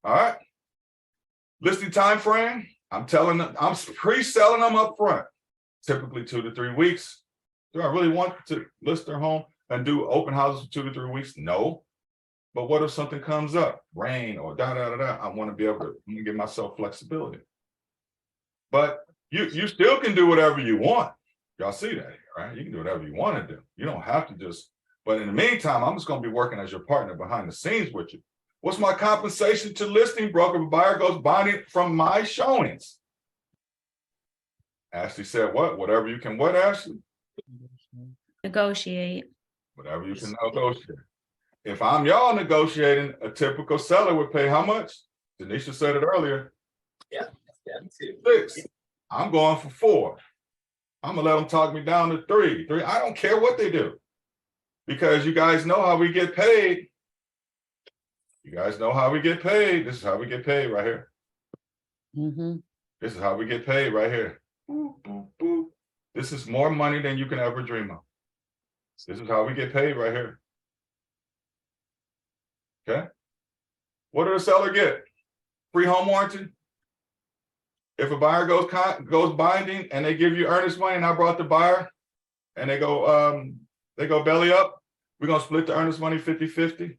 All right. Listing time frame. I'm pre-selling them up front, typically 2 to 3 weeks. Do I really want to list their home and do open houses for 2 to 3 weeks? No. But what if something comes up, rain or I want to be able to give myself flexibility. But you still can do whatever you want. Y'all see that here, right? You can do whatever you want to do. You don't have to just, but in the meantime, I'm just going to be working as your partner behind the scenes with you. What's my compensation to listing broker? If a buyer goes binding from my showings. Ashley said what? Whatever you can what, Ashley? Negotiate. Whatever you can negotiate. If I'm y'all negotiating, a typical seller would pay how much? Denisha said it earlier. Yeah. 6. I'm going for 4. I'm gonna let them talk me down to 3. I don't care what they do. Because you guys know how we get paid. You guys know how we get paid. This is how we get paid right here. This is how we get paid right here. Boop, boop, boop. This is more money than you can ever dream of. This is how we get paid right here. Okay. What does the seller get? Free home warranty. If a buyer goes binding and they give you earnest money, and I brought the buyer, and they go belly up, we're gonna split the earnest money 50-50.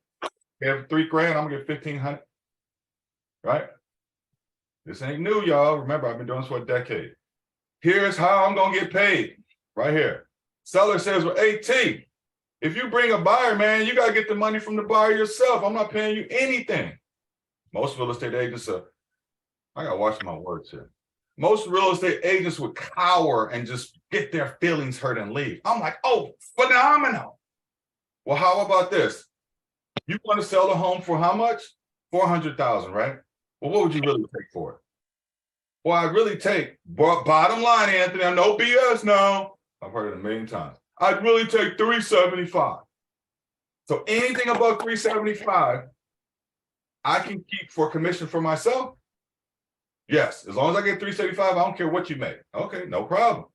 They have $3,000, I'm gonna get $1,500. Right? This ain't new, y'all. Remember, I've been doing this for a decade. Here's how I'm gonna get paid. Right here. Seller says, well, AT, if you bring a buyer, man, you gotta get the money from the buyer yourself. I'm not paying you anything. Most real estate agents are, I gotta watch my words here. Most real estate agents would cower and just get their feelings hurt and leave. I'm like, oh, phenomenal. Well, how about this? You want to sell a home for how much? $400,000, right? Well, what would you really take for it? Well, I'd really take, bottom line, Anthony, no BS, no. I've heard it a million times. I'd really take $375. So anything above $375, I can keep for commission for myself. Yes, as long as I get $375, I don't care what you make. Okay, no problem.